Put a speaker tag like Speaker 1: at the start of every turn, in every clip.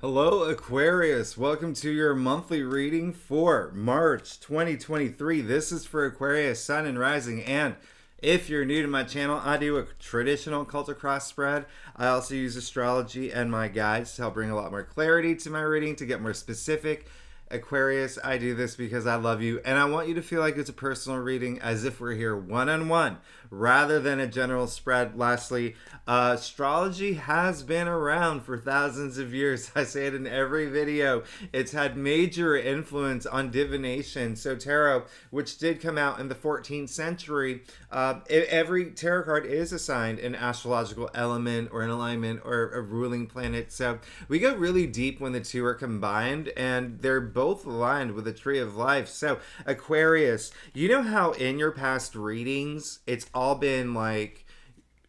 Speaker 1: Hello, Aquarius. Welcome to your monthly reading for March 2023. This is for Aquarius, Sun and Rising. And if you're new to my channel, I do a traditional culture cross spread. I also use astrology and my guides to help bring a lot more clarity to my reading, to get more specific. Aquarius, I do this because I love you and I want you to feel like it's a personal reading, as if we're here one-on-one rather than a general spread. Lastly, astrology has been around for thousands of years. I say it in every video. It's had major influence on divination. So tarot, which did come out in the 14th century, every tarot card is assigned an astrological element or an alignment or a ruling planet. So we go really deep when the two are combined, and they're both aligned with the tree of life. So Aquarius, you know how in your past readings it's all been like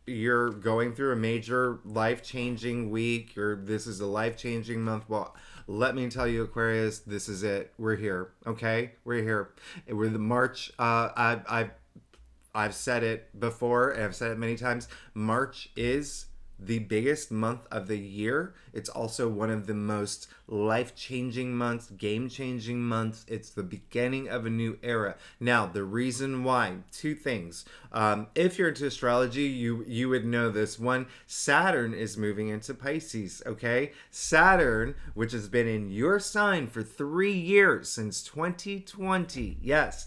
Speaker 1: you're going through a major life-changing week, or this is a life-changing month. Well, let me tell you, Aquarius, this is it. We're here. Okay, we're here. We're the March. I've said it before, and I've said it many times. March is the biggest month of the year. It's also one of the most life-changing months, game-changing months. It's the beginning of a new era. Now, the reason why, two things. If you're into astrology, you would know this. One, Saturn is moving into Pisces, okay? Saturn, which has been in your sign for 3 years, since 2020. Yes.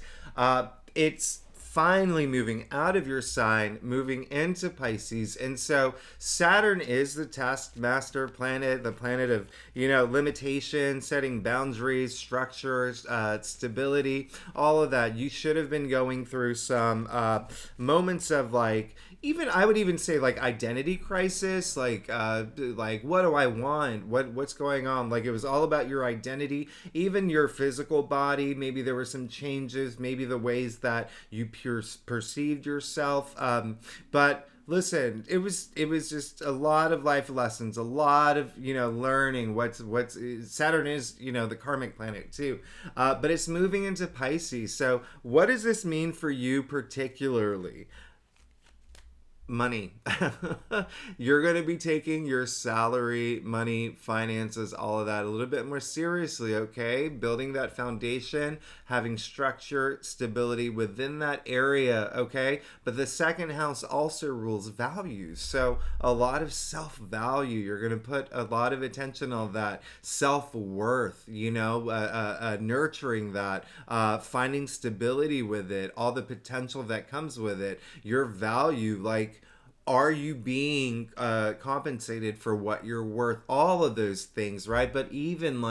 Speaker 1: It's finally moving out of your sign, moving into Pisces. And so Saturn is the taskmaster planet, the planet of, limitation, setting boundaries, structures, stability, all of that. You should have been going through some moments of I would even say identity crisis, like what do I want? What's going on? Like, it was all about your identity, even your physical body. Maybe there were some changes, maybe the ways that you perceived yourself. But listen, it was just a lot of life lessons, a lot of learning. What's Saturn is the karmic planet too, but it's moving into Pisces. So what does this mean for you particularly? Money. You're going to be taking your salary, money, finances, all of that a little bit more seriously, okay? Building that foundation, having structure, stability within that area, okay? But the second house also rules values. So a lot of self-value. You're going to put a lot of attention on that. Self-worth, nurturing that, finding stability with it, all the potential that comes with it, your value, are you being compensated for what you're worth? All of those things, right? But even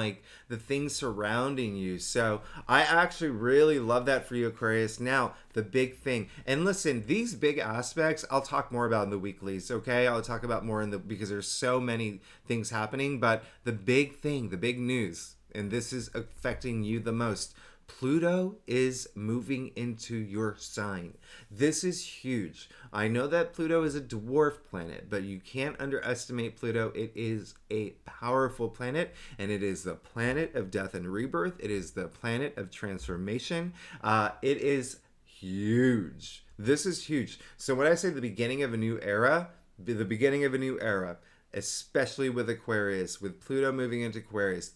Speaker 1: the things surrounding you. So I actually really love that for you, Aquarius. Now, the big thing. And listen, these big aspects, I'll talk more about in the weeklies, okay? I'll talk about more because there's so many things happening. But the big thing, the big news, and this is affecting you the most, Pluto is moving into your sign. This is huge. I know that Pluto is a dwarf planet, but you can't underestimate Pluto. It is a powerful planet, and it is the planet of death and rebirth. It is the planet of transformation. It is huge. This is huge. So when I say the beginning of a new era, especially with Aquarius, with Pluto moving into Aquarius.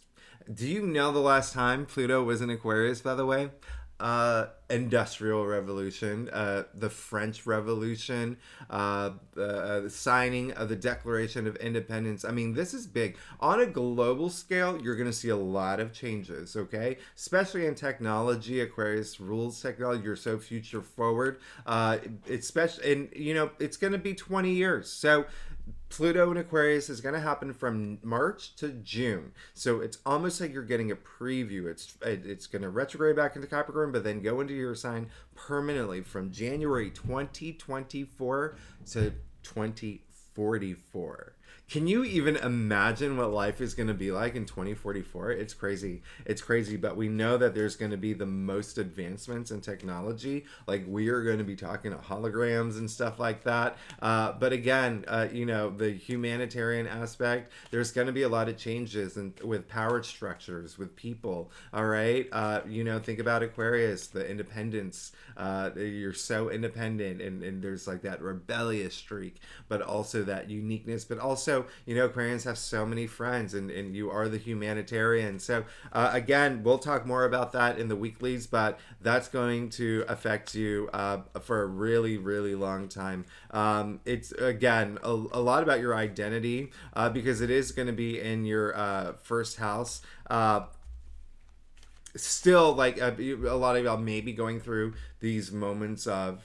Speaker 1: Do you know the last time Pluto was in Aquarius, by the way? Industrial Revolution, the French Revolution, the signing of the Declaration of Independence. I mean, this is big. On a global scale, you're going to see a lot of changes, okay? Especially in technology. Aquarius rules technology. You're so future forward. Especially, and it's going to be 20 years. So Pluto in Aquarius is going to happen from March to June. So it's almost like you're getting a preview. It's going to retrograde back into Capricorn, but then go into your sign permanently from January 2024 to 2044. Can you even imagine what life is going to be like in 2044? It's crazy. It's crazy, but we know that there's going to be the most advancements in technology. Like, we are going to be talking to holograms and stuff like that. But again, the humanitarian aspect, there's going to be a lot of changes with power structures, with people, all right? Think about Aquarius, the independence. You're so independent, and there's that rebellious streak, but also that uniqueness, but also also, Aquarians have so many friends, and you are the humanitarian. So, again, we'll talk more about that in the weeklies, but that's going to affect you for a really, really long time. It's, again, a lot about your identity because it is going to be in your first house. Still, like, a lot of y'all may be going through these moments of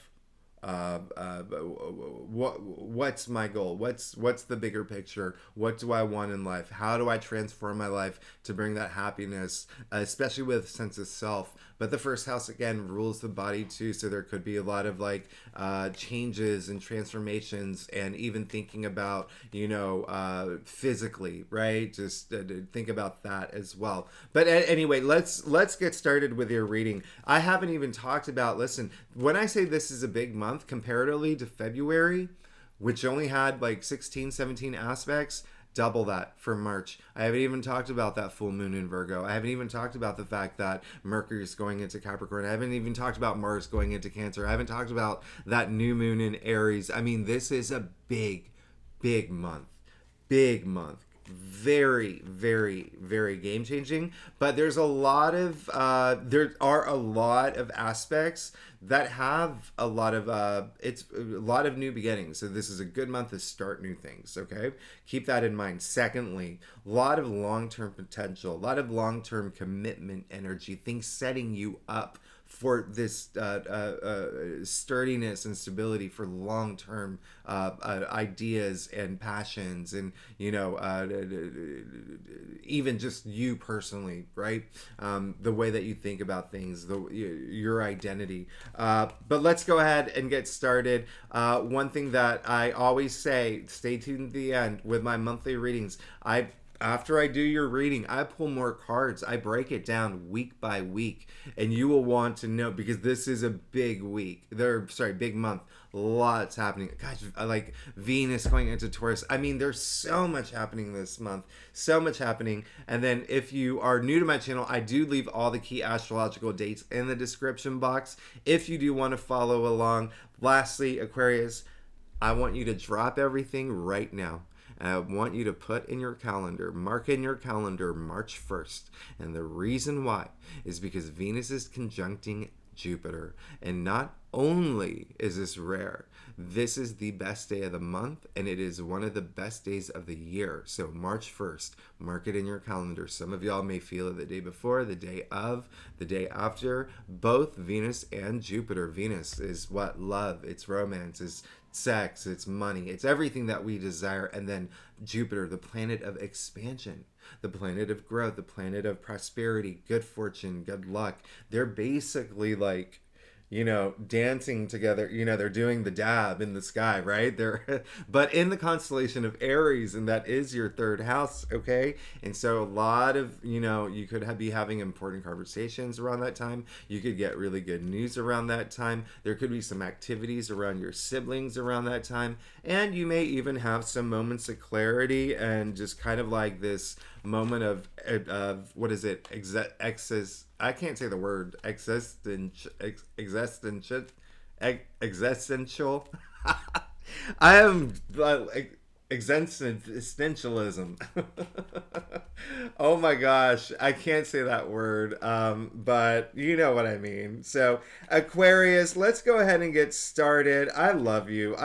Speaker 1: what's my goal, what's the bigger picture, what do I want in life, how do I transform my life to bring that happiness, especially with sense of self. But the first house, again, rules the body too, so there could be a lot of like changes and transformations, and even thinking about physically, right? Just think about that as well. But anyway, let's get started with your reading. I haven't even talked about, listen, when I say this is a big month comparatively to February, which only had like 16, 17 aspects, double that for March. I haven't even talked about that full moon in Virgo. I haven't even talked about the fact that Mercury is going into Capricorn. I haven't even talked about Mars going into Cancer. I haven't talked about that new moon in Aries. I mean, this is a big, big month. Big month. Very, very, very game changing. But there are a lot of aspects that have a lot of it's a lot of new beginnings. So this is a good month to start new things. Okay, keep that in mind. Secondly, a lot of long-term potential, a lot of long-term commitment energy, things setting you up for this sturdiness and stability for long-term ideas and passions, and even just you personally, right? The way that you think about things, your identity. But let's go ahead and get started. One thing that I always say, stay tuned to the end with my monthly readings. After I do your reading, I pull more cards. I break it down week by week, and you will want to know, because this is a big week. Big month. Lots happening. Gosh, like Venus going into Taurus. I mean, there's so much happening this month. So much happening. And then if you are new to my channel, I do leave all the key astrological dates in the description box if you do want to follow along. Lastly, Aquarius, I want you to drop everything right now. I want you to put in your calendar, mark in your calendar March 1st. And the reason why is because Venus is conjuncting Jupiter. And not only is this rare, this is the best day of the month, and it is one of the best days of the year. So March 1st, mark it in your calendar. Some of y'all may feel it the day before, the day of, the day after. Both Venus and Jupiter. Venus is what? Love. It's romance. It's sex. It's money. It's everything that we desire. And then Jupiter, the planet of expansion, the planet of growth, the planet of prosperity, good fortune, good luck. They're basically like, dancing together. They're doing the dab in the sky, right? But in the constellation of Aries, and that is your third house, okay? And so a lot of, you could be having important conversations around that time. You could get really good news around that time. There could be some activities around your siblings around that time. And you may even have some moments of clarity and just kind of like this moment of what is it? I can't say the word existential. I am existentialism. Oh my gosh, I can't say that word, but you know what I mean. So Aquarius, let's go ahead and get started. I love you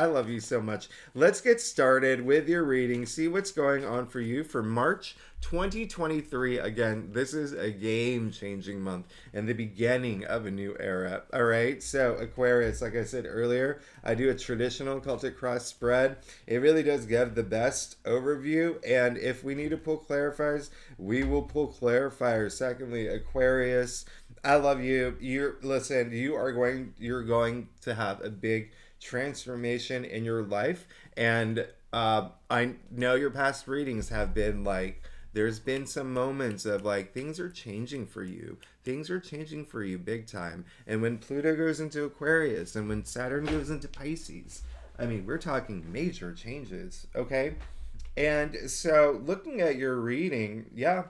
Speaker 1: so much. Let's get started with your reading, see what's going on for you for March 2023. Again, this is a game-changing month and the beginning of a new era. All right, so Aquarius, like I said earlier, I do a traditional Celtic cross spread. It really does give the best overview, and if we need to pull clarifiers, we will pull clarifiers. Secondly, Aquarius, I love you. You're going to have a big transformation in your life, and I know your past readings have been like, there's been some moments of like things are changing for you. Things are changing for you big time. And when Pluto goes into Aquarius and when Saturn goes into Pisces, I mean, we're talking major changes, okay? And so looking at your reading, yeah,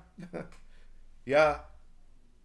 Speaker 1: yeah,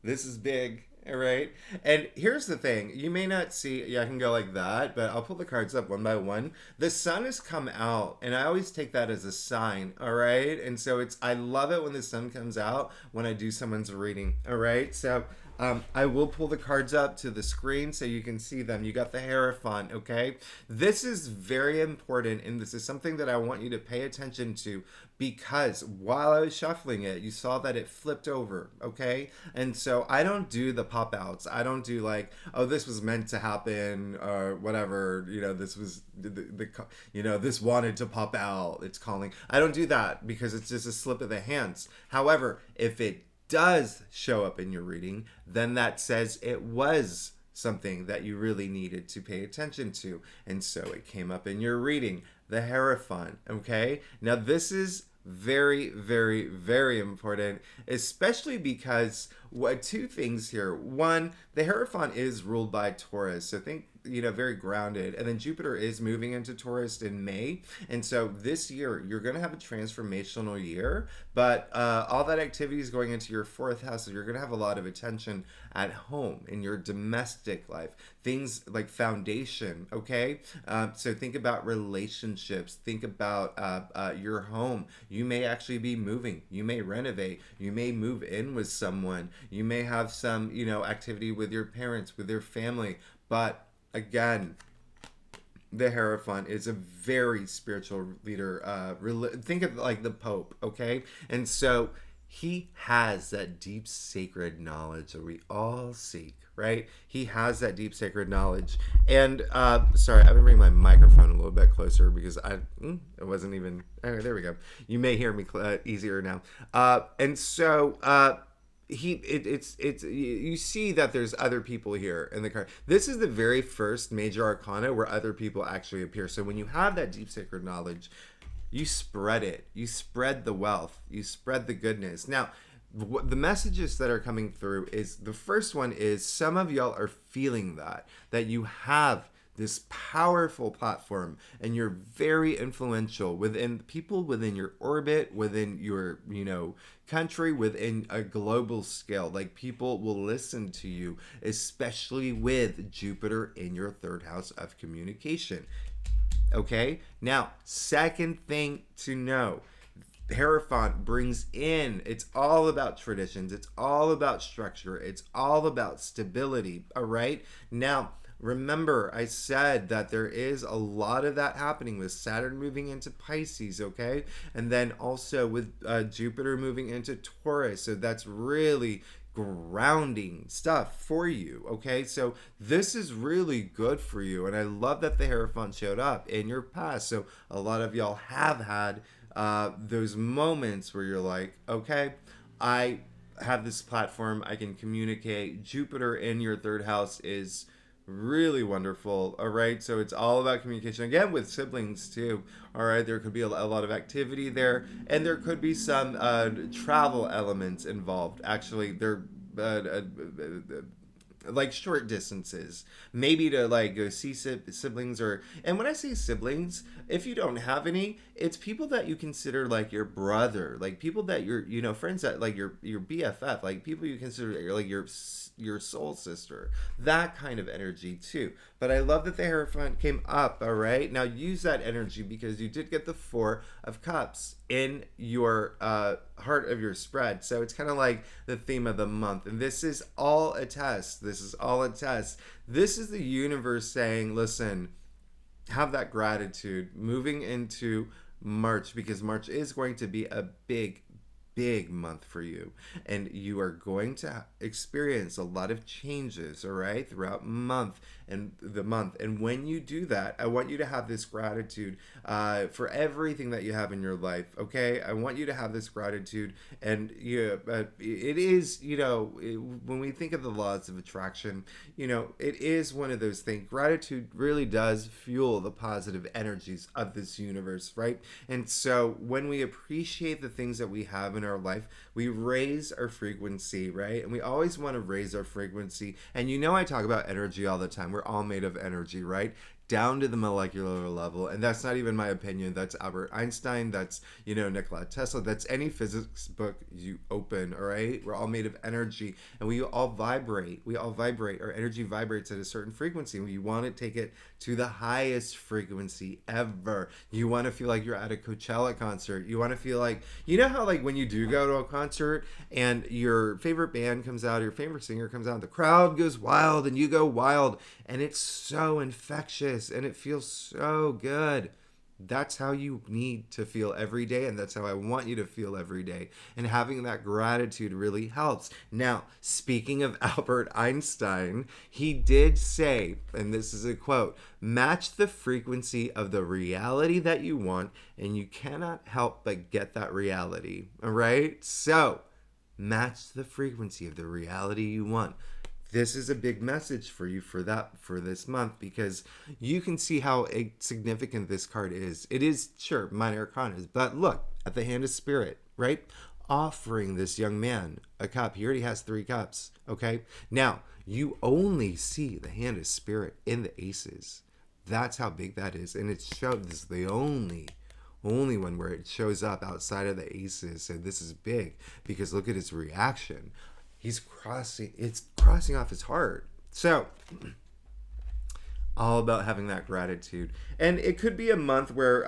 Speaker 1: this is big. All right. And here's the thing. You may not see, yeah, I can go like that, but I'll pull the cards up one by one. The sun has come out, and I always take that as a sign. All right. And so I love it when the sun comes out when I do someone's reading. All right. So I will pull the cards up to the screen so you can see them. You got the Hierophant, okay? This is very important, and this is something that I want you to pay attention to because while I was shuffling it, you saw that it flipped over, okay? And so I don't do the pop outs. I don't do like, oh, this was meant to happen or whatever, this was this wanted to pop out. It's calling. I don't do that because it's just a slip of the hands. However, if it does show up in your reading, then that says it was something that you really needed to pay attention to. And so it came up in your reading, the Hierophant, okay? Now this is very, very, very important, especially because two things here. One, the Hierophant is ruled by Taurus, so think very grounded. And then Jupiter is moving into Taurus in May. And so this year, you're going to have a transformational year, but all that activity is going into your fourth house. So you're going to have a lot of attention at home in your domestic life, things like foundation. Okay. So think about relationships, think about your home. You may actually be moving. You may renovate. You may move in with someone. You may have some, activity with your parents, with your family. But again, the Hierophant is a very spiritual leader. Think of like the Pope, okay? And so he has that deep sacred knowledge that we all seek, right? He has that deep sacred knowledge. And sorry, I'm gonna bring my microphone a little bit closer because it wasn't even. Oh, there we go. You may hear me easier now. And so. You see that there's other people here in the card. This is the very first major arcana where other people actually appear. So when you have that deep sacred knowledge, you spread it. You spread the wealth. You spread the goodness. Now, the messages that are coming through is the first one is some of y'all are feeling that you have this powerful platform and you're very influential within people within your orbit, within your country, within a global scale. Like people will listen to you, especially with Jupiter in your third house of communication. Okay, now second thing to know, Hierophant brings in, it's all about traditions, it's all about structure, it's all about stability. All right, now remember, I said that there is a lot of that happening with Saturn moving into Pisces, okay? And then also with Jupiter moving into Taurus. So that's really grounding stuff for you, okay? So this is really good for you. And I love that the Hierophant showed up in your past. So a lot of y'all have had those moments where you're like, okay, I have this platform, I can communicate. Jupiter in your third house is really wonderful. All right, so it's all about communication again with siblings too. All right, there could be a lot of activity there, and there could be some travel elements involved. Actually, they're like short distances, maybe to like go see siblings. Or, and when I say siblings, if you don't have any, it's people that you consider like your brother, like people that you're friends that like your BFF, like people you consider like your soul sister, that kind of energy too. But I love that the Hierophant came up. All right, now use that energy because you did get the Four of Cups in your heart of your spread. So it's kind of like the theme of the month, and this is all a test. This is all a test. This is the universe saying, listen, have that gratitude moving into March, because March is going to be a big month for you, and you are going to experience a lot of changes, all right, throughout the month. And when you do that, I want you to have this gratitude for everything that you have in your life, okay? I want you to have this gratitude. And it is, when we think of the laws of attraction, it is one of those things. Gratitude really does fuel the positive energies of this universe, right? And so when we appreciate the things that we have in our life, we raise our frequency, right? And we always want to raise our frequency. And I talk about energy all the time. We're all made of energy, right? down to the molecular level. And that's not even my opinion. That's Albert Einstein. That's, Nikola Tesla. That's any physics book you open, all right? We're all made of energy and we all vibrate. We all vibrate. Our energy vibrates at a certain frequency. You want to take it to the highest frequency ever. You want to feel like you're at a Coachella concert. You want to feel like, how like when you do go to a concert and your favorite band comes out, your favorite singer comes out, the crowd goes wild and you go wild, and it's so infectious and it feels so good. That's how you need to feel every day, and that's how I want you to feel every day. And having that gratitude really helps. Now, speaking of Albert Einstein, he did say, and this is a quote, match the frequency of the reality that you want, and you cannot help but get that reality. All right? So, match the frequency of the reality you want. This is a big message for you for this month, because you can see how significant this card is. It is, sure, minor arcanas, but look at the hand of spirit, right? Offering this young man a cup. He already has 3 cups, okay? Now, you only see the hand of spirit in the aces. That's how big that is. And this is the only one where it shows up outside of the aces. So this is big, because look at his reaction. It's crossing off his heart. So, all about having that gratitude. And it could be a month where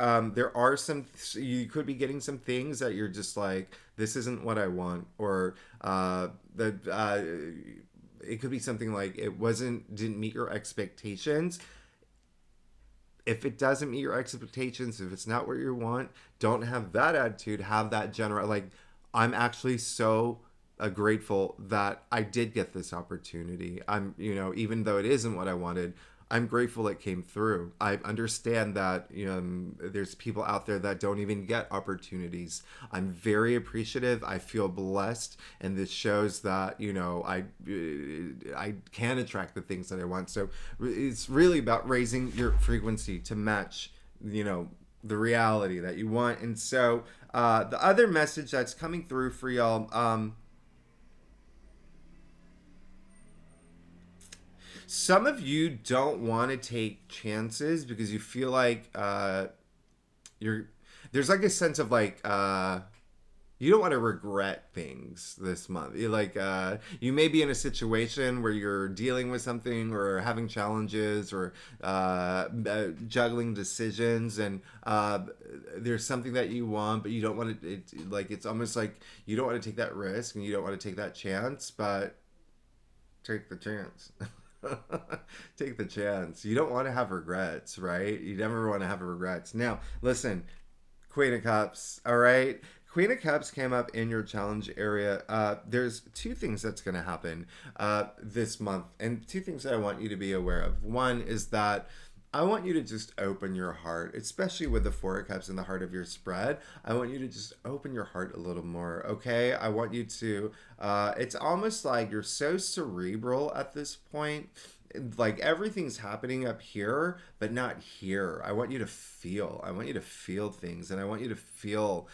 Speaker 1: you could be getting some things that you're just like, this isn't what I want. Or it could be something like didn't meet your expectations. If it doesn't meet your expectations, if it's not what you want, don't have that attitude. Have that general, like, I'm actually so grateful that I did get this opportunity. I'm, even though it isn't what I wanted, I'm grateful it came through. I understand that there's people out there that don't even get opportunities. I'm very appreciative. I feel blessed, and this shows that I can attract the things that I want. So it's really about raising your frequency to match the reality that you want. And so the other message that's coming through for y'all, some of you don't want to take chances because you feel like there's like a sense of like you don't want to regret things this month. You may be in a situation where you're dealing with something or having challenges or juggling decisions, and there's something that you want, but you don't want to. It's almost like you don't want to take that risk and you don't want to take that chance, but take the chance. Take the chance. You don't want to have regrets, right? You never want to have regrets. Now, listen, Queen of Cups, all right? Queen of Cups came up in your challenge area. There's 2 things that's going to happen this month, and 2 things that I want you to be aware of. One is that I want you to just open your heart, especially with the 4 of Cups in the heart of your spread. I want you to just open your heart a little more, okay? I want you to, it's almost like you're so cerebral at this point. Like everything's happening up here, but not here. I want you to feel. I want you to feel things, and I want you to feel,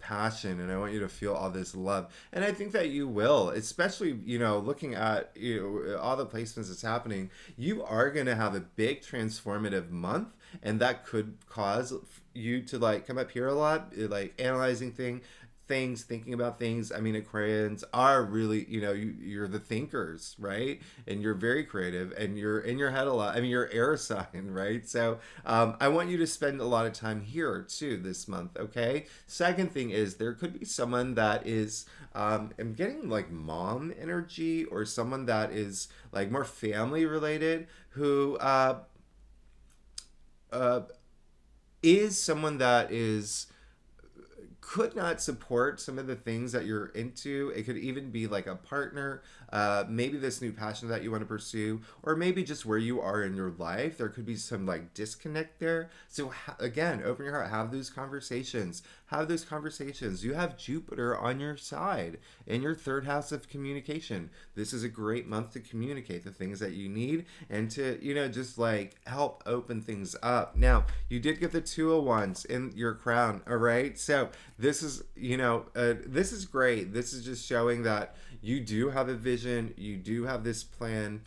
Speaker 1: passion, and I want you to feel all this love. And I think that you will, especially, looking at all the placements that's happening. You are going to have a big transformative month, and that could cause you to like come up here a lot, like analyzing things, thinking about things. I mean, Aquarians are really, you're the thinkers, right? And you're very creative, and you're in your head a lot. I mean, you're air sign, right? So I want you to spend a lot of time here too this month, okay? Second thing is there could be someone that is, I'm getting like mom energy, or someone that is like more family related, who is someone that could not support some of the things that you're into. It could even be like a partner, maybe this new passion that you want to pursue, or maybe just where you are in your life. There could be some like disconnect there. So again, open your heart, have those conversations. You have Jupiter on your side in your 3rd house of communication. This is a great month to communicate the things that you need, and to, just like help open things up. Now, you did get the 2 of Wands in your crown, all right? So this is, this is great. This is just showing that, You do have a vision. You do have this plan.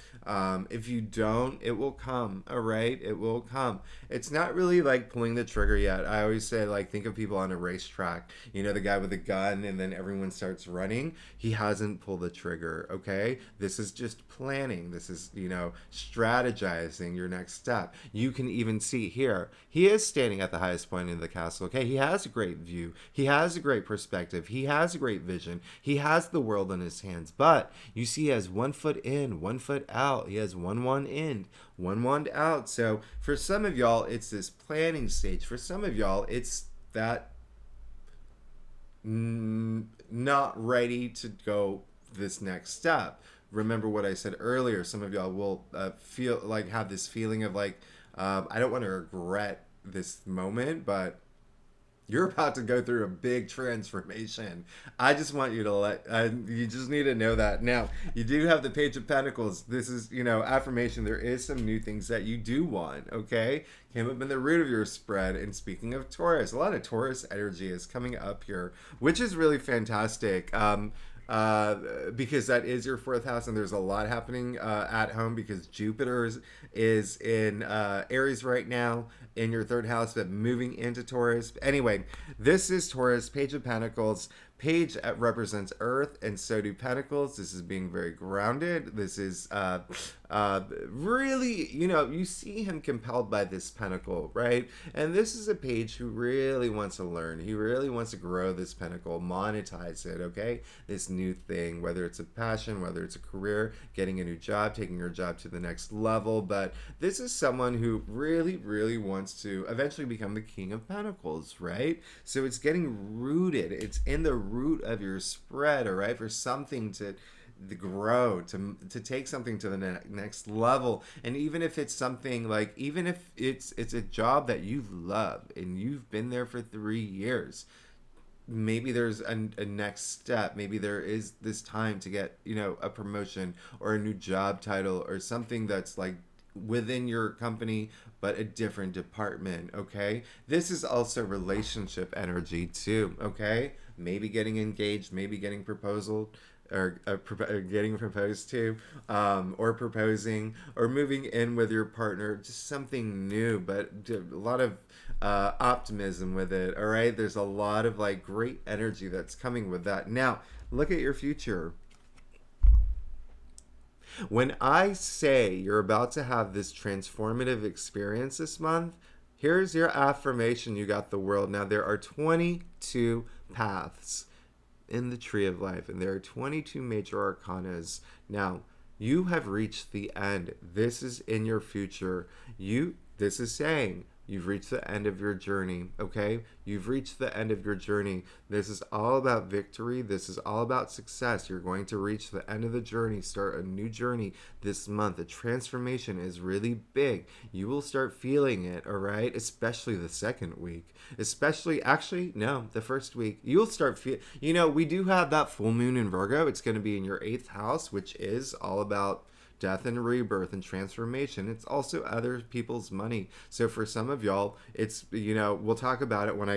Speaker 1: If you don't, it will come. All right, it will come. It's not really like pulling the trigger yet. I always say, like, think of people on a racetrack. You know, the guy with the gun, and then everyone starts running. He hasn't pulled the trigger. Okay, this is just planning. This is, strategizing your next step. You can even see here, he is standing at the highest point in the castle. Okay, he has a great view. He has a great perspective. He has a great vision. He has the world in his hands. But you see, he has 1 foot in, 1 foot out. He has one wand in, one wand out. So for some of y'all, it's this planning stage. For some of y'all, it's that not ready to go this next step. Remember what I said earlier. Some of y'all will feel like, have this feeling of like, I don't want to regret this moment, but you're about to go through a big transformation. I just want you to you just need to know that. Now, you do have the Page of Pentacles. This is, affirmation. There is some new things that you do want, okay? Came up in the root of your spread. And speaking of Taurus, a lot of Taurus energy is coming up here, which is really fantastic. Because that is your fourth house, and there's a lot happening at home because Jupiter is in Aries right now in your third house, but moving into Taurus. Anyway, this is Taurus, Page of Pentacles. Page represents Earth, and so do Pentacles. This is being very grounded. This is really, you see him compelled by this pentacle, right? And this is a page who really wants to learn. He really wants to grow this pentacle, monetize it, okay? This new thing, whether it's a passion, whether it's a career, getting a new job, taking your job to the next level. But this is someone who really, really wants to eventually become the King of Pentacles, right? So it's getting rooted. It's in the root of your spread, all right? For something to grow, to take something to the next level. And even if it's something like, even if it's a job that you love and you've been there for 3 years, maybe there's a next step. Maybe there is this time to get, a promotion or a new job title or something that's like within your company but a different department, okay? This is also relationship energy too, okay? Maybe getting engaged, maybe getting proposal or getting proposed to, or proposing, or moving in with your partner, just something new, but a lot of optimism with it, all right? There's a lot of like great energy that's coming with that. Now, look at your future. When I say you're about to have this transformative experience this month, here's your affirmation. You got the world. Now, there are 22 paths in the tree of life, and there are 22 major arcanas. Now, you have reached the end. This is in your future. This is saying you've reached the end of your journey, okay? You've reached the end of your journey. This is all about victory. This is all about success. You're going to reach the end of the journey, start a new journey this month. The transformation is really big. You will start feeling it, all right? Especially the second week. Actually, no, the first week. You'll start we do have that full moon in Virgo. It's going to be in your 8th house, which is all about death and rebirth and transformation. It's also other people's money. So for some of y'all, it's, we'll talk about it when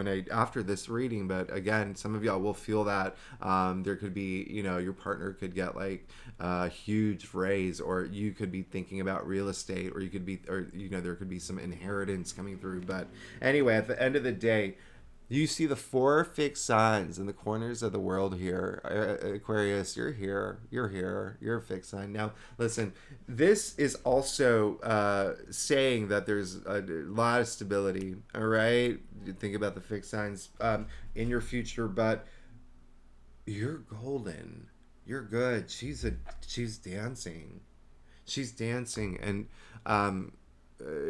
Speaker 1: I after this reading, but again, some of y'all will feel that there could be, your partner could get like a huge raise, or you could be thinking about real estate, or there could be some inheritance coming through. But anyway, at the end of the day, you see the 4 fixed signs in the corners of the world here. Aquarius, you're here. You're here. You're a fixed sign. Now, listen, this is also saying that there's a lot of stability, all right? You think about the fixed signs in your future, but you're golden. You're good. She's dancing. She's dancing, and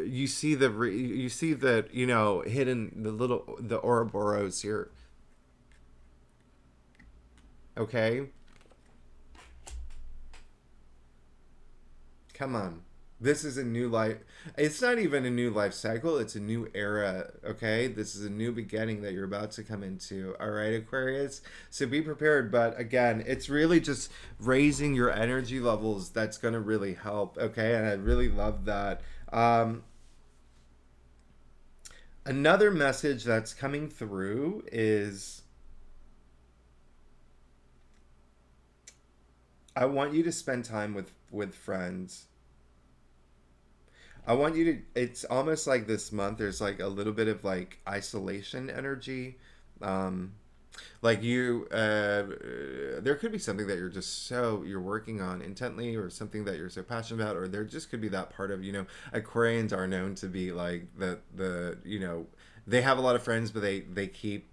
Speaker 1: you see the hidden the Ouroboros here, okay? Come on, this is a new life. It's not even a new life cycle, it's a new era, okay? This is a new beginning that you're about to come into, all right, Aquarius? So be prepared. But again, it's really just raising your energy levels that's going to really help, okay? And I really love that. Another message that's coming through is I want you to spend time with friends. I want you to. It's almost like this month. There's like a little bit of like isolation energy. Um, like you, there could be something that you're working on intently, or something that you're so passionate about, or there just could be that part of Aquarians are known to be like they have a lot of friends, but they keep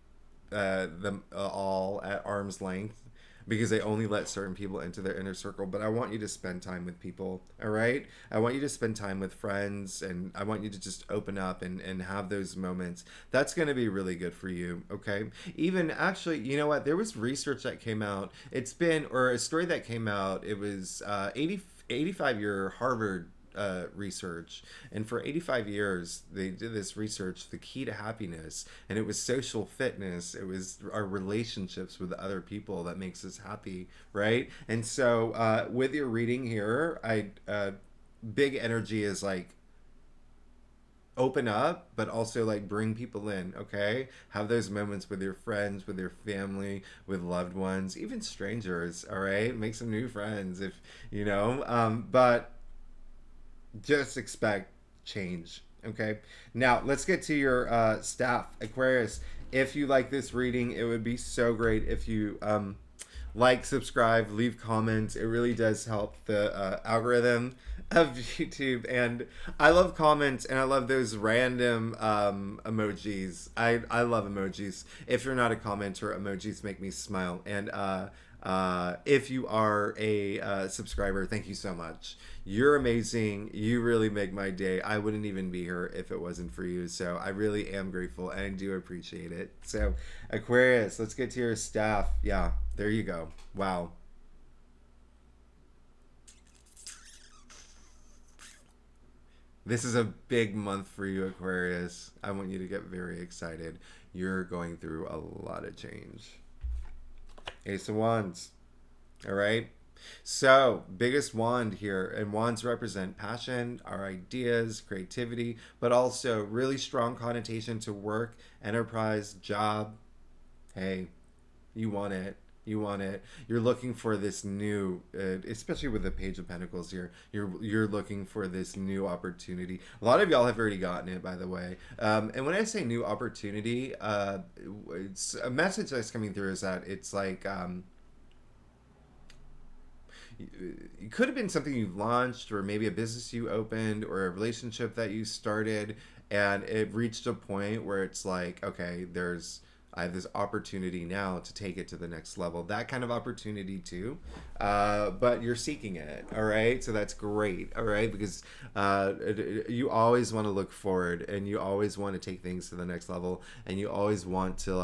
Speaker 1: them all at arm's length because they only let certain people into their inner circle. But I want you to spend time with people, all right? I want you to spend time with friends, and I want you to just open up and have those moments. That's going to be really good for you, okay? Even actually, you know what? There was research that came out. Or a story that came out. It was 85-year Harvard research, and for 85 years they did this research, the key to happiness, and it was social fitness. It was our relationships with other people that makes us happy, right? And so with your reading here, I big energy is like open up, but also like bring people in, okay? Have those moments with your friends, with your family, with loved ones, even strangers, all right? Make some new friends if but just expect change. Okay. Now let's get to your staff, Aquarius. If you like this reading, it would be so great if you like, subscribe, leave comments. It really does help the algorithm of YouTube. And I love comments, and I love those random emojis. I love emojis. If you're not a commenter, emojis make me smile. And if you are a subscriber, thank you so much. You're amazing. You really make my day. I wouldn't even be here if it wasn't for you. So I really am grateful, and I do appreciate it. So Aquarius, let's get to your staff. Yeah, there you go. Wow. This is a big month for you, Aquarius. I want you to get very excited. You're going through a lot of change. Ace of Wands. All right. So, biggest wand here, and wands represent passion, our ideas, creativity, but also really strong connotation to work, enterprise, job. Hey, you want it. You want it. You're looking for this new, especially with the Page of Pentacles here. You're looking for this new opportunity. A lot of y'all have already gotten it, by the way. And when I say new opportunity, it's a message that's coming through is that it's like it could have been something you launched, or maybe a business you opened, or a relationship that you started, and it reached a point where it's like, okay, I have this opportunity now to take it to the next level. That kind of opportunity too, but you're seeking it. All right, so that's great. All right, because you always want to look forward, and you always want to take things to the next level, and you always want to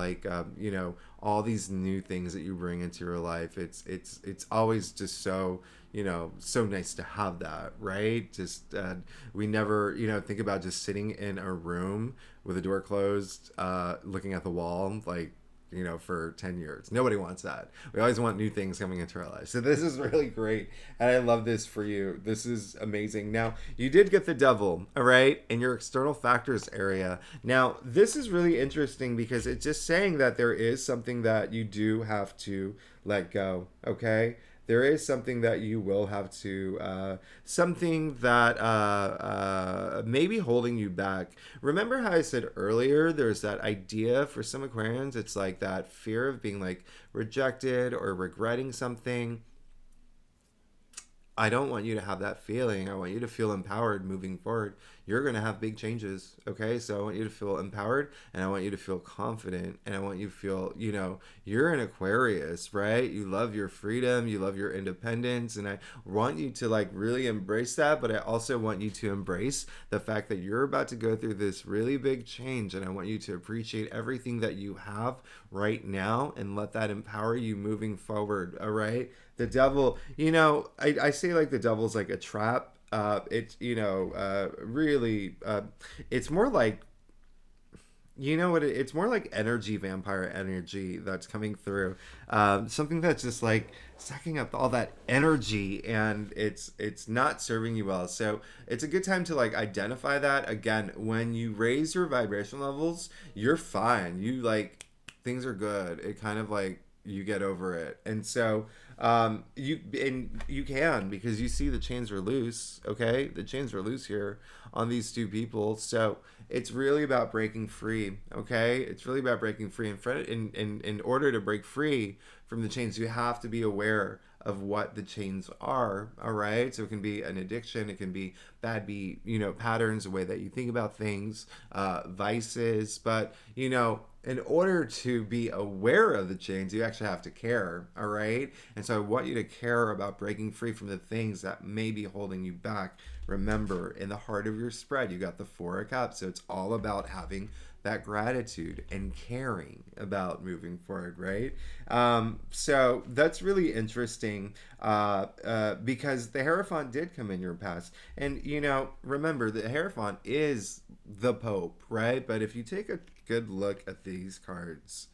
Speaker 1: all these new things that you bring into your life. It's always just so so nice to have that, right? Just we never think about just sitting in a room with the door closed, looking at the wall, like for 10 years. Nobody wants that. We always want new things coming into our lives. So this is really great, and I love this for you. This is amazing. Now, you did get the devil, all right, in your external factors area. Now, this is really interesting because it's just saying that there is something that you do have to let go, okay? There is something that you will have to, something that may be holding you back. Remember how I said earlier, there's that idea for some Aquarians, it's like that fear of being like rejected or regretting something. I don't want you to have that feeling. I want you to feel empowered moving forward. You're going to have big changes, okay? So I want you to feel empowered, and I want you to feel confident, and I want you to feel, you're an Aquarius, right? You love your freedom, you love your independence, and I want you to really embrace that, but I also want you to embrace the fact that you're about to go through this really big change, and I want you to appreciate everything that you have right now and let that empower you moving forward, all right? The devil, I say the devil's like a trap. It's, really, it's more like, it's more like energy, vampire energy that's coming through. Something that's just sucking up all that energy, and it's not serving you well. So it's a good time to identify that. Again, when you raise your vibration levels, you're fine. Things are good. It kind of you get over it. And so you can, because you see the chains are loose. Okay, the chains are loose here on these two people. So it's really about breaking free. Okay, it's really about breaking free. In order to break free from the chains, you have to be aware of what the chains are. All right, so it can be an addiction, it can be patterns, the way that you think about things, vices. But in order to be aware of the chains, you actually have to care. All right, and so I want you to care about breaking free from the things that may be holding you back. Remember, in the heart of your spread, you got the Four of Cups, so it's all about having that gratitude and caring about moving forward, right? So that's really interesting, because the Hierophant did come in your past. And, remember, the Hierophant is the Pope, right? But if you take a good look at these cards,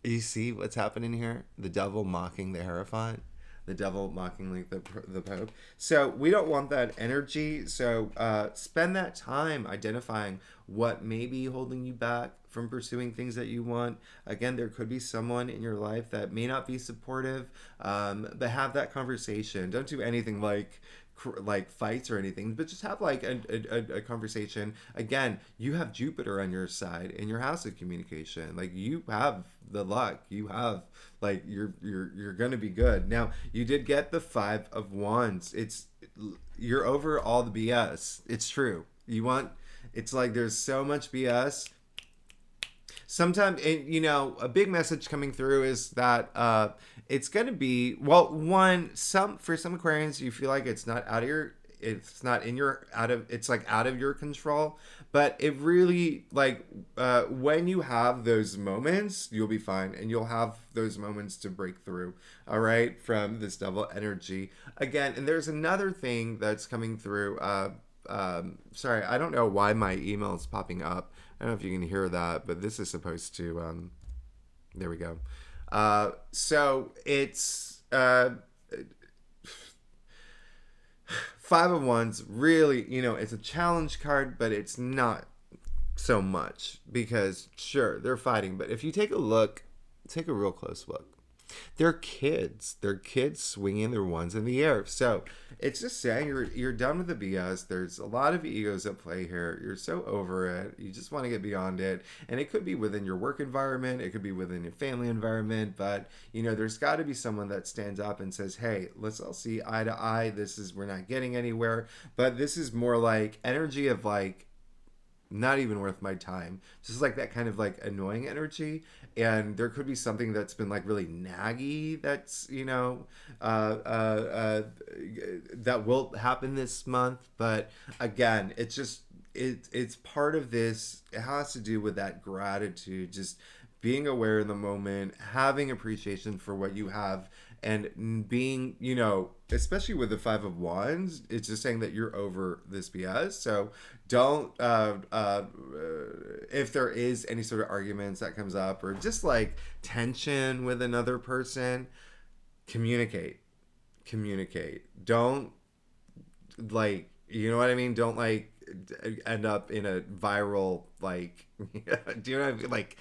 Speaker 1: you see what's happening here? The devil mocking the Hierophant. The devil mocking like the Pope. So we don't want that energy. So spend that time identifying what may be holding you back from pursuing things that you want. Again, there could be someone in your life that may not be supportive, but have that conversation. Don't do anything like fights or anything, but just have like a conversation. Again, you have Jupiter on your side in your house of communication. Like, you have the luck, you have, like, you're gonna be good. Now, you did get the Five of Wands. You're over all the BS. It's true. It's like there's so much BS. Sometimes, a big message coming through is that it's going to be, well, for some Aquarians, you feel like it's not it's like out of your control. But it really, like, when you have those moments, you'll be fine, and you'll have those moments to break through, all right, from this devil energy. Again, and there's another thing that's coming through. Sorry, I don't know why my email is popping up. I don't know if you can hear that, but this is supposed to, there we go. So it's, Five of Wands, really, it's a challenge card, but it's not so much, because sure, they're fighting, but if you take a real close look, they're kids. They're kids swinging their wands in the air. So it's just saying you're done with the BS. There's a lot of egos at play here. You're so over it. You just want to get beyond it. And it could be within your work environment. It could be within your family environment. But, there's got to be someone that stands up and says, hey, let's all see eye to eye. We're not getting anywhere. But this is more like energy of, like, not even worth my time. Just like that kind of like annoying energy. And there could be something that's been like really naggy that's, that will happen this month. But again, it's part of this. It has to do with that gratitude, just being aware in the moment, having appreciation for what you have, and being, especially with the Five of Wands, it's just saying that you're over this BS. So don't, if there is any sort of arguments that comes up, or just like tension with another person, communicate. Don't, like, you know what I mean? Don't, like, end up in a viral, like, do you know what I mean? Like,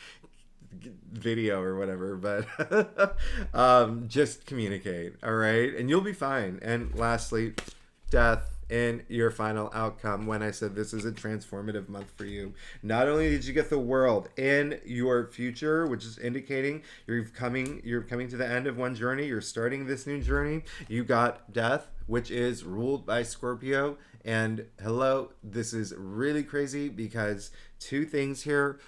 Speaker 1: video or whatever, but just communicate, all right, and you'll be fine. And lastly, death in your final outcome. When I said this is a transformative month for you, not only did you get the World in your future, which is indicating you're coming to the end of one journey, you're starting this new journey. You got death, which is ruled by Scorpio. And hello, this is really crazy, because two things here.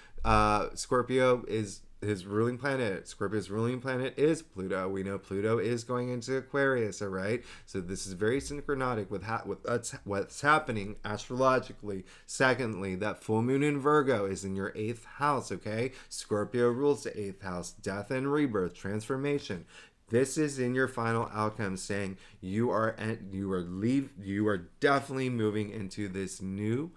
Speaker 1: Scorpio is his ruling planet. Scorpio's ruling planet is Pluto. We know Pluto is going into Aquarius, all right? So this is very synchronotic with what's happening astrologically. Secondly, that full moon in Virgo is in your 8th house, okay? Scorpio rules the 8th house. Death and rebirth, transformation. This is in your final outcome, saying you are definitely moving into this new,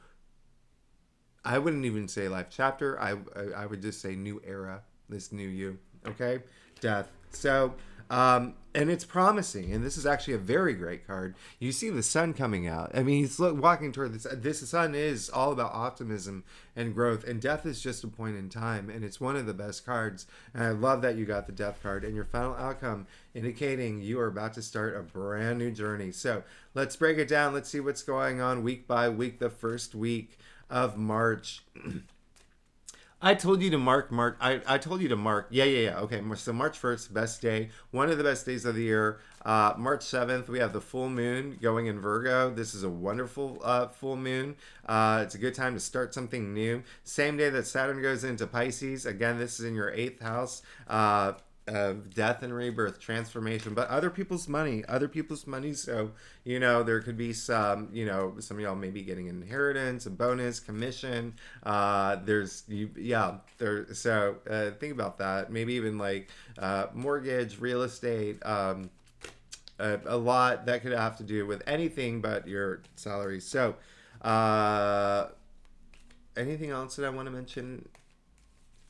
Speaker 1: I wouldn't even say life chapter. I would just say new era, this new you. Okay? Death. So And it's promising. And this is actually a very great card. You see the sun coming out. I mean, he's walking toward this. This sun is all about optimism and growth. And death is just a point in time. And it's one of the best cards. And I love that you got the death card. And your final outcome indicating you are about to start a brand new journey. So let's break it down. Let's see what's going on week by week, the first week of March. I told you to mark. I told you to mark. Yeah. Okay, so March 1st, best day. One of the best days of the year. March 7th, we have the full moon going in Virgo. This is a wonderful full moon. It's a good time to start something new. Same day that Saturn goes into Pisces. Again, this is in your 8th house. Of death and rebirth, transformation, but other people's money. So, there could be some, some of y'all may be getting an inheritance, a bonus, commission. So think about that. Maybe even like mortgage, real estate, a lot that could have to do with anything but your salary. So, anything else that I want to mention?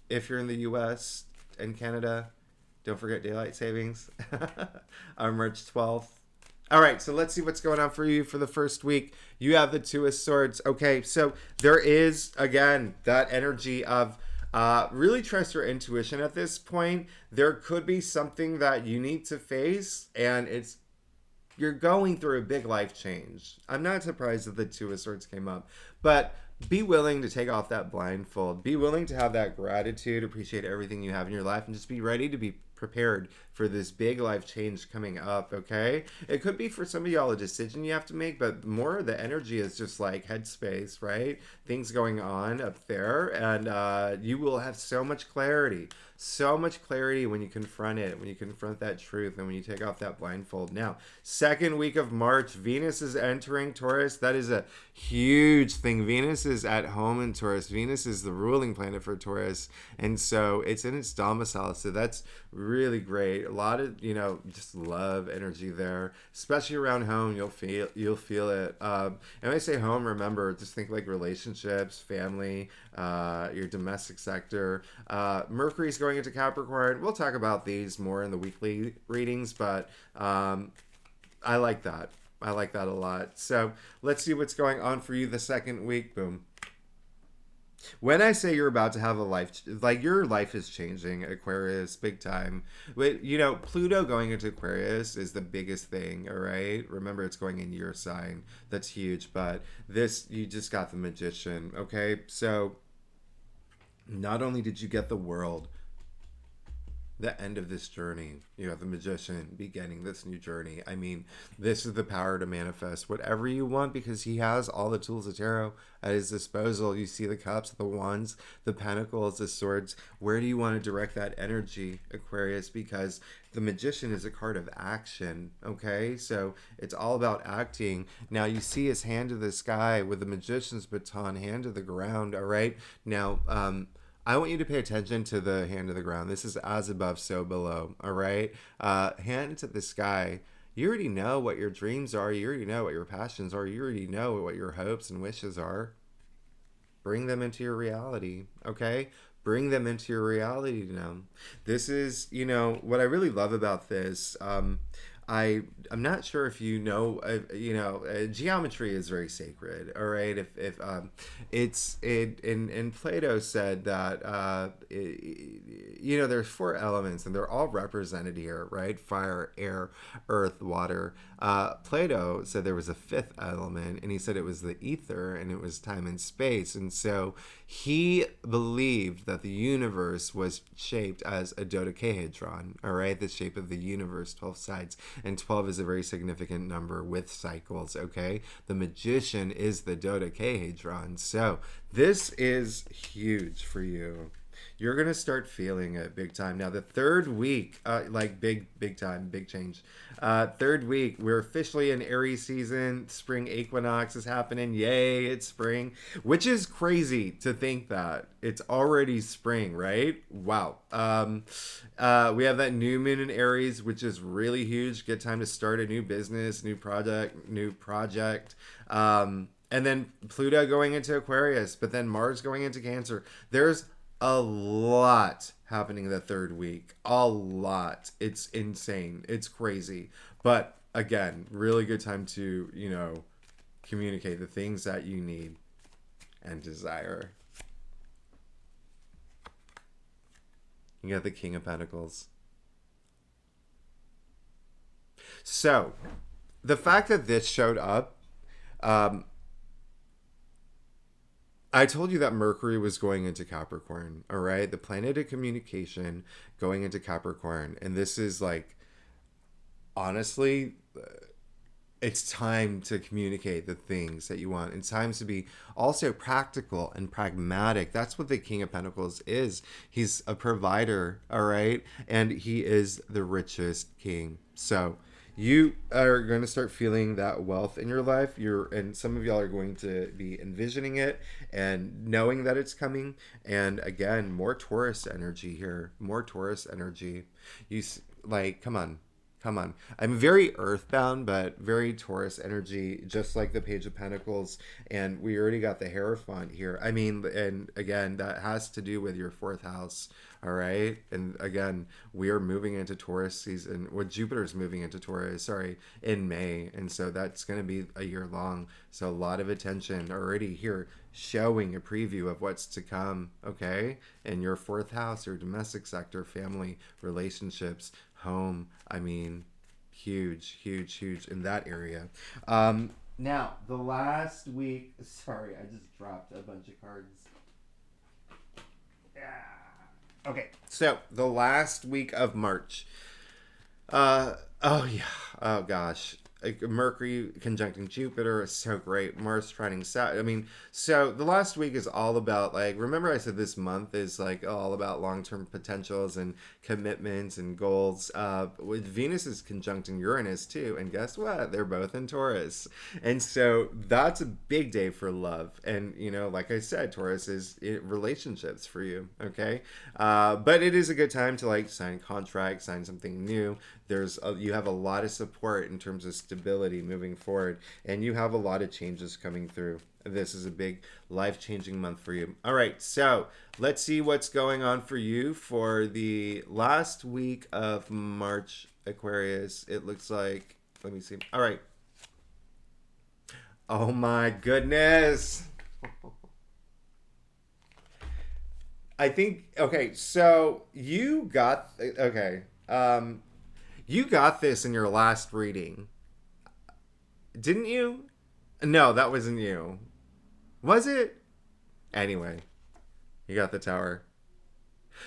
Speaker 1: If you're in the U.S. and Canada, don't forget daylight savings on March 12th. All right, so let's see what's going on for you for the first week. You have the Two of Swords. Okay, so there is, again, that energy of really trust your intuition at this point. There could be something that you need to face, and you're going through a big life change. I'm not surprised that the Two of Swords came up, but be willing to take off that blindfold. Be willing to have that gratitude, appreciate everything you have in your life, and just be ready to be prepared for this big life change coming up, okay? It could be for some of y'all a decision you have to make, but more the energy is just like headspace, right? Things going on up there, and you will have so much clarity. So much clarity when you confront it, when you confront that truth, and when you take off that blindfold. Now, second week of March, Venus is entering Taurus. That is a huge thing. Venus is at home in Taurus. Venus is the ruling planet for Taurus, and so it's in its domicile. So that's really great. A lot of just love energy there, especially around home. You'll feel it. And when I say home, remember, just think like relationships, family, your domestic sector. Mercury's going into Capricorn. We'll talk about these more in the weekly readings, but I like that. I like that a lot. So let's see what's going on for you the second week. Boom. When I say you're about to have a life, like your life is changing, Aquarius, big time. But, Pluto going into Aquarius is the biggest thing, all right? Remember, it's going in your sign. That's huge. But you just got the Magician, okay? So not only did you get the World, the end of this journey, you have the Magician beginning this new journey. I mean, this is the power to manifest whatever you want because he has all the tools of tarot at his disposal. You see the cups, the wands, the pentacles, the swords. Where do you want to direct that energy, Aquarius? Because the Magician is a card of action, okay? So it's all about acting. Now you see his hand to the sky with the Magician's baton, hand to the ground, all right? Now, I want you to pay attention to the hand to the ground. This is as above, so below, all right? Hand to the sky. You already know what your dreams are. You already know what your passions are. You already know what your hopes and wishes are. Bring them into your reality, okay? Bring them into your reality now. This is, what I really love about this. I'm not sure if geometry is very sacred, all right? If and Plato said that there's 4 elements and they're all represented here, right? Fire, air, earth, water. Plato said there was a 5th element, and he said it was the ether, and it was time and space. And so he believed that the universe was shaped as a dodecahedron, all right? The shape of the universe, 12 sides. And 12 is a very significant number with cycles, okay? The Magician is the dodecahedron. So this is huge for you. You're going to start feeling it big time. Now, the third week, big time, big change. Third week, we're officially in Aries season. Spring equinox is happening. Yay, it's spring. Which is crazy to think that. It's already spring, right? Wow. We have that new moon in Aries, which is really huge. Good time to start a new business, new project. And then Pluto going into Aquarius, but then Mars going into Cancer. There's A lot happening the third week. A lot. It's insane. It's crazy. But again, really good time to, communicate the things that you need and desire. You got the King of Pentacles. So, the fact that this showed up, um, I told you that Mercury was going into Capricorn, all right? The planet of communication going into Capricorn. And this is like, honestly, it's time to communicate the things that you want. It's time to be also practical and pragmatic. That's what the King of Pentacles is. He's a provider, all right? And he is the richest king. So you are going to start feeling that wealth in your life. And some of y'all are going to be envisioning it and knowing that it's coming. And again, more Taurus energy here. More Taurus energy. Come on. Come on. I'm very earthbound, but very Taurus energy, just like the Page of Pentacles. And we already got the Hierophant here. I mean, and again, that has to do with your fourth house. All right. And again, we are moving into Taurus season. Well, Jupiter's moving into Taurus, in May. And so that's going to be a year long. So a lot of attention already here, showing a preview of what's to come. Okay. In your fourth house, your domestic sector, family, relationships, home. I mean, huge, huge, huge in that area. Now, the last week, sorry, I just dropped a bunch of cards. Yeah. Okay, so the last week of March. Oh yeah, oh gosh. Mercury conjuncting Jupiter is so great. Mars trining Saturn. I mean, so the last week is all about, like, remember I said this month is like all about long-term potentials and commitments and goals. With Venus is conjuncting Uranus too, and guess what? They're both in Taurus, and so that's a big day for love. And like I said, Taurus is relationships for you. Okay, but it is a good time to like sign a contract, sign something new. You have a lot of support in terms of stability moving forward, and you have a lot of changes coming through. This is a big life-changing month for you. All right, so let's see what's going on for you for the last week of March, Aquarius. It looks like, let me see. All right. Oh my goodness. I think, okay, so you got, okay. You got this in your last reading. Didn't you? No, that wasn't you. Was it? Anyway, you got the Tower.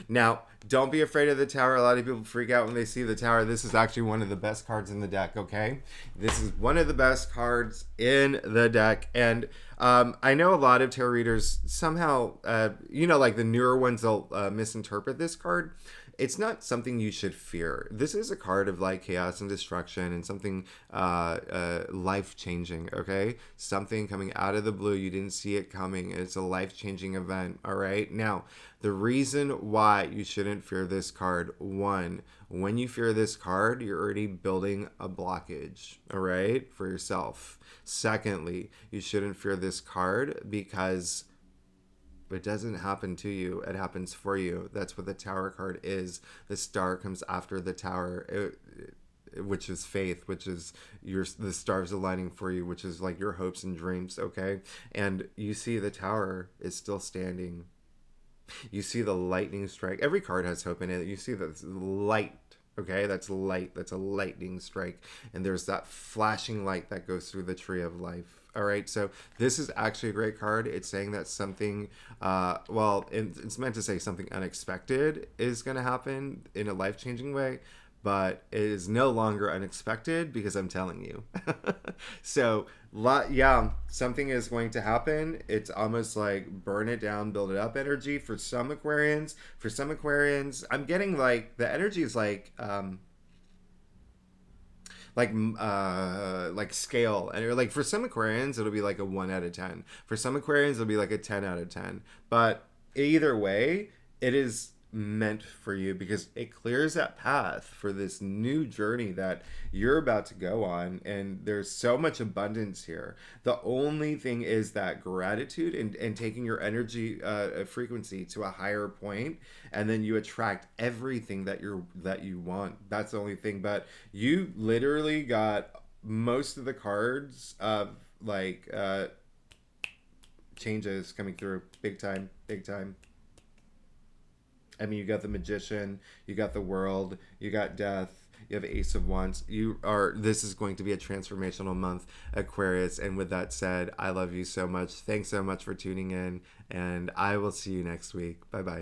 Speaker 1: Now, don't be afraid of the Tower. A lot of people freak out when they see the Tower. This is actually one of the best cards in the deck, okay? This is one of the best cards in the deck. And I know a lot of tarot readers somehow, like the newer ones, they'll misinterpret this card. It's not something you should fear. This is a card of like chaos and destruction and something life-changing, okay? Something coming out of the blue. You didn't see it coming. It's a life-changing event, all right? Now, the reason why you shouldn't fear this card, one, when you fear this card, you're already building a blockage, all right, for yourself. Secondly, you shouldn't fear this card because it doesn't happen to you, it happens for you. That's what the Tower card is. The star comes after the Tower, which is faith, which is the stars aligning for you, which is like your hopes and dreams, okay? And you see the Tower is still standing. You see the lightning strike. Every card has hope in it. You see the light, okay? That's light. That's a lightning strike. And there's that flashing light that goes through the tree of life. All right, so this is actually a great card. It's saying that something, it's meant to say something unexpected is going to happen in a life-changing way, but it is no longer unexpected because I'm telling you. So, something is going to happen. It's almost like burn it down, build it up energy for some Aquarians. For some Aquarians, I'm getting like the energy is like scale, and like for some Aquarians it'll be like a 1 out of 10. For some Aquarians it'll be like a 10 out of 10. But either way, it is meant for you, because it clears that path for this new journey that you're about to go on. And there's so much abundance here. The only thing is that gratitude, and taking your energy frequency to a higher point, and then you attract everything that you want. That's the only thing. But you literally got most of the cards of like changes coming through, big time, big time. I mean, you got the Magician, you got the World, you got Death, you have Ace of Wands. You are. This is going to be a transformational month, Aquarius. And with that said, I love you so much. Thanks so much for tuning in, and I will see you next week. Bye bye.